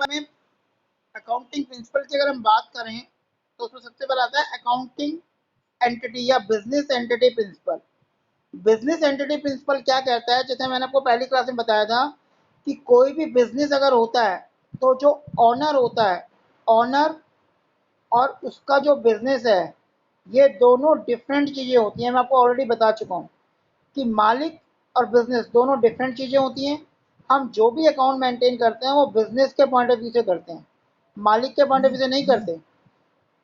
में accounting principle की अगर हम बात करें तो उसमें सबसे पहले आता है अकाउंटिंग एंटिटी या business entity principle. Business entity principle क्या कहता है, जैसे मैंने आपको पहली क्लास में बताया था कि कोई भी बिजनेस अगर होता है तो जो ऑनर होता है, ऑनर और उसका जो बिजनेस है, ये दोनों डिफरेंट चीज़ें होती हैं। मैं आपको ऑलरेडी बता चुका हूँ कि मालिक और बिजनेस दोनों डिफरेंट चीज़ें होती हैं। हम जो भी अकाउंट मेंटेन करते हैं वो बिजनेस के पॉइंट ऑफ व्यू से करते हैं, मालिक के पॉइंट ऑफ व्यू से नहीं करते।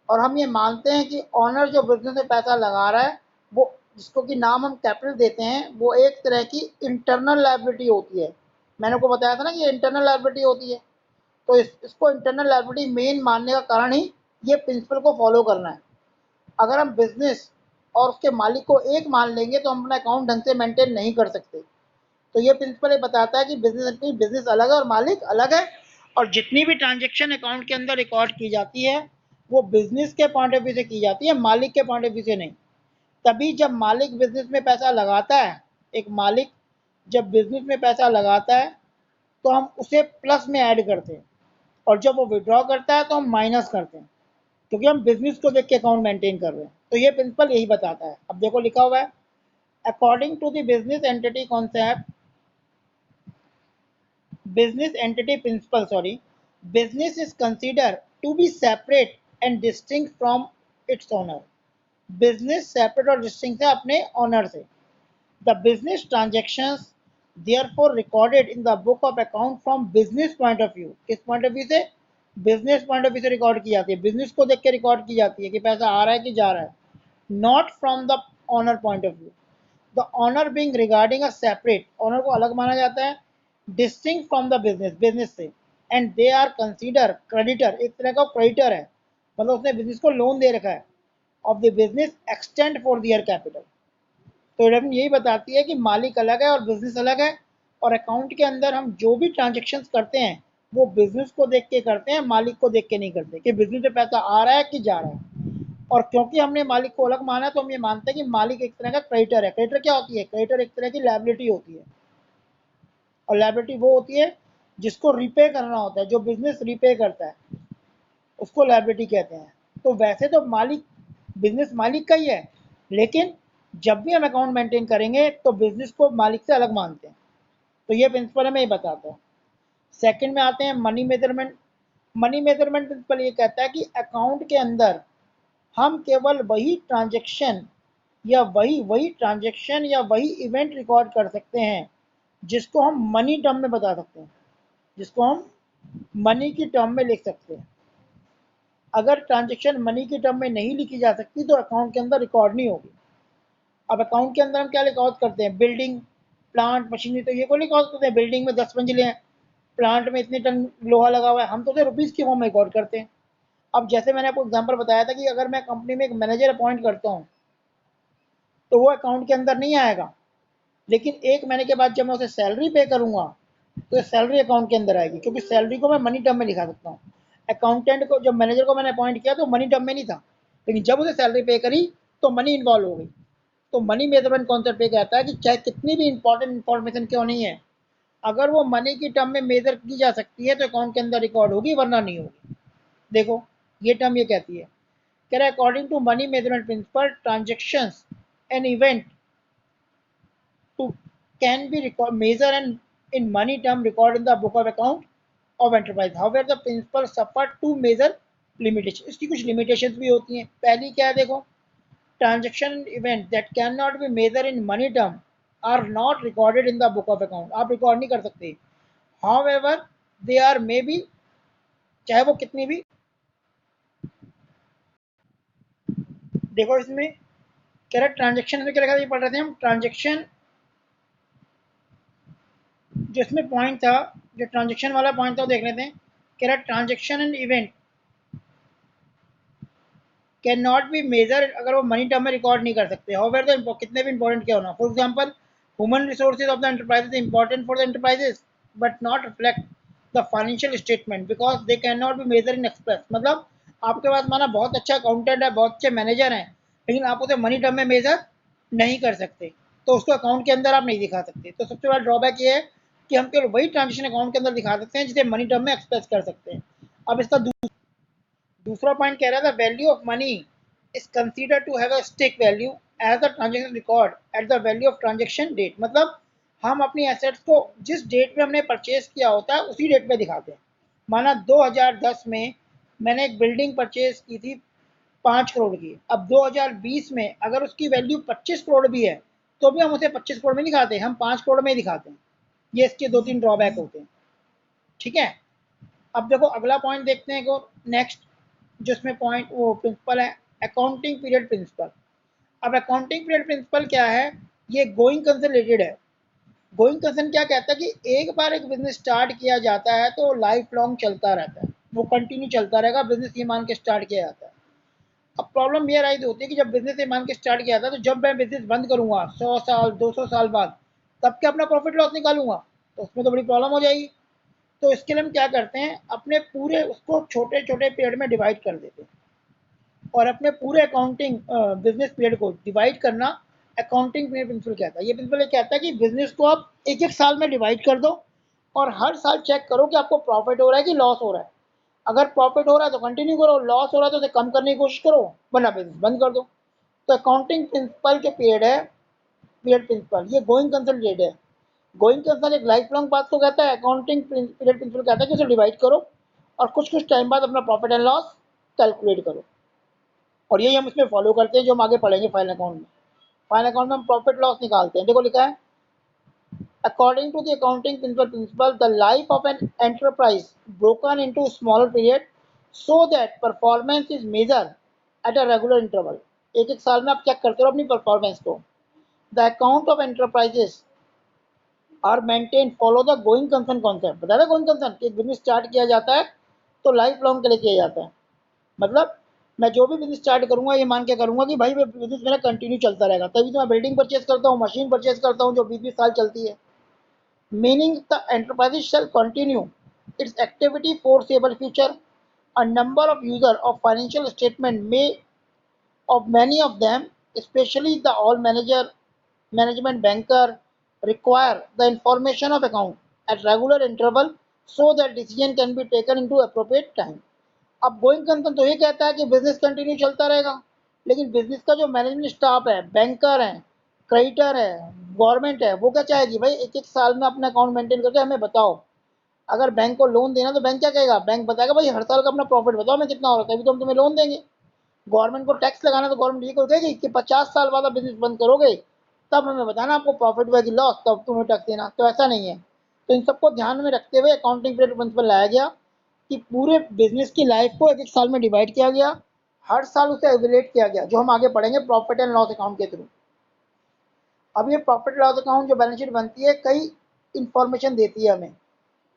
और हम ये मानते हैं कि ऑनर जो बिजनेस में पैसा लगा रहा है, वो जिसको कि नाम हम कैपिटल देते हैं, वो एक तरह की इंटरनल लायबिलिटी होती है। मैंने आपको बताया था ना कि ये इंटरनल लायबिलिटी होती है। तो इसको इंटरनल लायबिलिटी मेन मानने का कारण ही ये प्रिंसिपल को फॉलो करना है। अगर हम बिजनेस और उसके मालिक को एक मान लेंगे तो हम अपना अकाउंट ढंग से मेंटेन नहीं कर सकते। तो ये प्रिंसिपल ये बताता है कि बिजनेस अलग है और मालिक अलग है, और जितनी भी ट्रांजेक्शन अकाउंट के अंदर रिकॉर्ड की जाती है वो बिजनेस के पॉइंट ऑफ व्यू से की जाती है, मालिक के पॉइंट ऑफ व्यू से नहीं। तभी जब मालिक बिजनेस में पैसा लगाता है, एक मालिक जब बिजनेस में पैसा लगाता है तो हम उसे प्लस में ऐड करते हैं, और जब वो विड्रॉ करता है तो हम माइनस करते हैं, क्योंकि हम बिजनेस को देख के अकाउंट मेंटेन कर रहे हैं। तो ये प्रिंसिपल यही बताता है। अब देखो लिखा हुआ है, according to the business entity concept, business entity principle, business is considered to be separate and distinct from its owner. Business separate और distinct है अपने owner से। The business transactions therefore recorded in the book of account from business point of view। किस point of view से? business point of view से record की जाती है, बिजनेस को देख के रिकॉर्ड की जाती है कि पैसा आ रहा है कि जा रहा है, not from the owner point of view। The owner being regarding a separate, owner को अलग माना जाता है distinct from the business, business से। And they are consider creditor, एक तरह का क्रेडिटर है, मतलब उसने बिजनेस को लोन दे रखा है, of the business extend for their capital. तो यही बताती है कि मालिक अलग है और बिजनेस अलग है, और अकाउंट के अंदर हम जो भी ट्रांजेक्शन करते हैं वो बिजनेस को देख के करते हैं, मालिक को देख के नहीं करते कि बिजनेस में पैसा आ रहा है कि जा रहा है। और क्योंकि हमने मालिक को अलग माना तो हम ये मानते हैं कि मालिक एक तरह का क्रेडिटर है। क्रेडिटर क्या होती है? क्रेडिटर एक तरह की लायबिलिटी होती है, और लायबिलिटी वो होती है जिसको रिपे करना होता है, जो बिजनेस रिपे करता है उसको लायबिलिटी कहते हैं। तो वैसे तो मालिक, बिजनेस मालिक का ही है, लेकिन जब भी हम अकाउंट मेंटेन करेंगे तो बिजनेस को मालिक से अलग मानते हैं। तो ये प्रिंसिपल हमें ये बताता है। सेकंड में आते हैं money measurement. Money measurement principle ये कहता है कि अकाउंट के अंदर हम केवल वही ट्रांजैक्शन या वही ट्रांजैक्शन या वही इवेंट रिकॉर्ड कर सकते हैं जिसको हम मनी टर्म में बता सकते हैं, जिसको हम मनी की टर्म में लिख सकते हैं। अगर ट्रांजैक्शन मनी की टर्म में नहीं लिखी जा सकती तो अकाउंट के अंदर रिकॉर्ड नहीं होगी। अब अकाउंट के अंदर हम क्या रिकॉर्ड करते हैं? बिल्डिंग, प्लांट, मशीनरी, तो ये को रिकॉर्ड करते हैं। बिल्डिंग में 10 मंजिले हैं, प्लांट में इतने टन लोहा लगा हुआ है, हम तो उसे रुपीज़ की फॉर्म में रिकॉर्ड करते हैं। अब जैसे मैंने आपको एग्जांपल बताया था कि अगर मैं कंपनी में एक मैनेजर अपॉइंट करता हूँ तो वो अकाउंट के अंदर नहीं आएगा, लेकिन 1 महीने के बाद जब मैं उसे सैलरी पे करूंगा तो सैलरी अकाउंट के अंदर आएगी, क्योंकि सैलरी को मैं मनी टर्म में दिखा सकता हूँ। अकाउंटेंट को, जब मैनेजर को मैंने अपॉइंट किया तो मनी टर्म में नहीं था, लेकिन जब उसे सैलरी पे करी तो मनी इन्वॉल्व हो गई। तो मनी मेजरमेंट कॉन्सेप्ट ये कहता है कि चाहे कितनी भी इंपॉर्टेंट इन्फॉर्मेशन क्यों नहीं है, अगर वो मनी की टर्म में मेजर की जा सकती है तो अकाउंट के अंदर रिकॉर्ड होगी, वरना नहीं होगी। देखो ये टर्म ये कहती है, कह रहा है according to money measurement principle transactions and event to can be measured and in money term record in the book of account of enterprise. However, the principal suffer to measure limitation. इसकी कुछ limitations भी होती हैं। पहली क्या है देखो, transaction event that cannot be measured in money term are not recorded in the book of account। आप रिकॉर्ड नहीं कर सकते। However, they are may be, चाहे वो कितनी भी, देखो इसमें कह रहा ट्रांजेक्शन में क्या लिखा था, ये पढ़ रहे थे हम, ट्रांजेक्शन जो इसमें पॉइंट था, जो ट्रांजेक्शन वाला पॉइंट था वो देख लेते हैं। कह रहा transaction and event can not be measure, अगर वो मनी टर्म में रिकॉर्ड नहीं कर सकते। हाउएवर द कितने भी इंपॉर्टेंट क्या होना, for example human resources of the enterprises important for the enterprises but not reflect the financial statement because they can not be measure in express. मतलब आपके पास माना बहुत अच्छा अकाउंटेंट है, बहुत अच्छे मैनेजर हैं, लेकिन आप उसे मनी टर्म में मेजर नहीं कर सकते, तो उसको अकाउंट के अंदर आप नहीं दिखा सकते। तो सबसे बड़ा ड्रॉबैक ये है कि हम केवल वही ट्रांजेक्शन अकाउंट के अंदर दिखा सकते हैं जिसे मनी टर्म में एक्सप्रेस कर सकते हैं। अब इसका दूसरा पॉइंट कह रहा था value of money is consider to have a stick value as the transaction record at the value of transaction date. मतलब हम अपनी एसेट्स को जिस डेट पे हमने परचेज किया होता है उसी डेट पे दिखाते हैं। माना 2010 में मैंने एक बिल्डिंग परचेज की थी 5 करोड़ की, अब 2020 में अगर उसकी वैल्यू 25 करोड़ भी है तो भी हम उसे 25 करोड़ में दिखाते हैं, हम 5 करोड़ में ही दिखाते हैं। ये इसके 2-3 ड्रॉबैक होते हैं। ठीक है, अब देखो अगला पॉइंट देखते हैं को नेक्स्ट, जिसमें पॉइंट वो प्रिंसिपल है अकाउंटिंग पीरियड प्रिंसिपल। अब अकाउंटिंग पीरियड प्रिंसिपल क्या है, ये गोइंग कंसर्न रिलेटेड है। गोइंग कंसर्न क्या कहता है कि एक बार एक बिजनेस स्टार्ट किया जाता है तो लाइफ लॉन्ग चलता रहता है, वो कंटिन्यू चलता रहेगा, बिजनेस ये मान के स्टार्ट किया जाता है। अब प्रॉब्लम ये राइज होती है कि जब बिजनेस ये मान के स्टार्ट किया था तो जब मैं बिजनेस बंद करूंगा 100 साल 200 साल बाद, तब क्या अपना प्रॉफिट लॉस निकालूंगा, तो उसमें तो बड़ी प्रॉब्लम हो जाएगी। तो इसके लिए हम क्या करते हैं, अपने पूरे उसको छोटे छोटे पीरियड में डिवाइड कर देते हैं और अपने पूरे अकाउंटिंग बिजनेस पीरियड को डिवाइड करना अकाउंटिंग पीरियड प्रिंसिपल कहता है। ये प्रिंसिपल ये कहता है कि बिजनेस को आप एक एक साल में डिवाइड कर दो और हर साल चेक करो कि आपको प्रॉफिट हो रहा है कि लॉस हो रहा है। अगर प्रॉफिट हो रहा है तो कंटिन्यू करो, लॉस हो रहा है तो उसे कम करने की कोशिश करो, वरना बिजनेस बंद कर दो। तो अकाउंटिंग प्रिंसिपल के पीरियड है पीरियड प्रिंसिपल, ये गोइंग कंसर्न रेट है। गोइंग कंसर्न एक लाइफ लॉन्ग बात को कहता है, अकाउंटिंग पीरियड प्रिंसिपल कहता है कि उसे डिवाइड करो और कुछ कुछ टाइम बाद अपना प्रॉफिट एंड लॉस कैलकुलेट करो। और यही हम इसमें फॉलो करते हैं जो हम आगे पढ़ेंगे फाइनल अकाउंट में। फाइनल अकाउंट में हम प्रॉफिट लॉस निकालते हैं। देखो लिखा है according to the accounting principle the life of an enterprise broken into smaller period so that performance is measured at a regular interval। एक एक साल में आप चेक करते हो अपनी परफॉर्मेंस को। The account of enterprises are maintain follow the going concern concept. बता रहे गोइंग कंसर्न कि बिजनेस स्टार्ट किया जाता है तो लाइफ लॉन्ग के लिए किया जाता है। मतलब मैं जो भी बिजनेस स्टार्ट करूंगा ये मान के करूंगा कि भाई बिजनेस मेरा कंटिन्यू चलता रहेगा, तभी तो मैं बिल्डिंग परचेज करता हूँ, मशीन परचेज करता हूँ जो 20-20 साल चलती है। Meaning the enterprise shall continue its activity foreseeable future। A number of users of financial statement may of many of them, especially the all management banker, require the information of account at regular interval so that decision can be taken into appropriate time। अब going concern तो ये कहता है कि business continue चलता रहेगा, लेकिन business का जो मैनेजमेंट स्टाफ है, बैंकर है, क्रेडिटर है, गवर्नमेंट है, वो क्या चाहेगी भाई एक एक साल में अपना अकाउंट मेंटेन करके हमें बताओ। अगर बैंक को लोन देना तो बैंक क्या कहेगा, बैंक बताएगा भाई हर साल का अपना प्रॉफिट बताओ मैं कितना हो रहा है, तभी तो हम तुम्हें लोन देंगे। गवर्नमेंट को टैक्स लगाना तो गवर्नमेंट ये कहेगी कि 50 साल बाद आप बिजनेस बंद करोगे तब हमें बताना आपको प्रॉफिट हुआ कि लॉस, तब तुम्हें टैक्स देना। तो ऐसा नहीं है। तो इन सबको ध्यान में रखते हुए अकाउंटिंग पीरियड प्रिंसिपल लाया गया कि पूरे बिजनेस की लाइफ को एक एक साल में डिवाइड किया गया, हर साल उसे एवेल्यूएट किया गया, जो हम आगे पढ़ेंगे प्रॉफिट एंड लॉस अकाउंट के थ्रू। अब ये प्रॉफिट लॉस अकाउंट जो बैलेंस शीट बनती है कई इंफॉर्मेशन देती है हमें।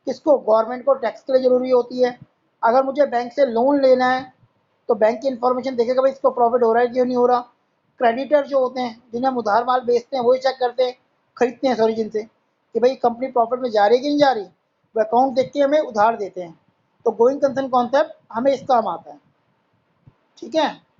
किसको, गवर्नमेंट को टैक्स के लिए जरूरी होती है। अगर मुझे बैंक से लोन लेना है तो बैंक की इंफॉर्मेशन देखेगा भाई इसको प्रॉफिट हो रहा है क्यों नहीं हो रहा। क्रेडिटर जो होते हैं जिन्हें हम उधार माल बेचते हैं वही चेक करते हैं, खरीदते हैं सॉरी जिनसे, कि भाई कंपनी प्रॉफिट में जा रही है कि नहीं जा रही, वो अकाउंट देख के हमें उधार देते हैं। तो गोइंग कंसर्न कॉन्सेप्ट हमें इस काम आता है। ठीक है।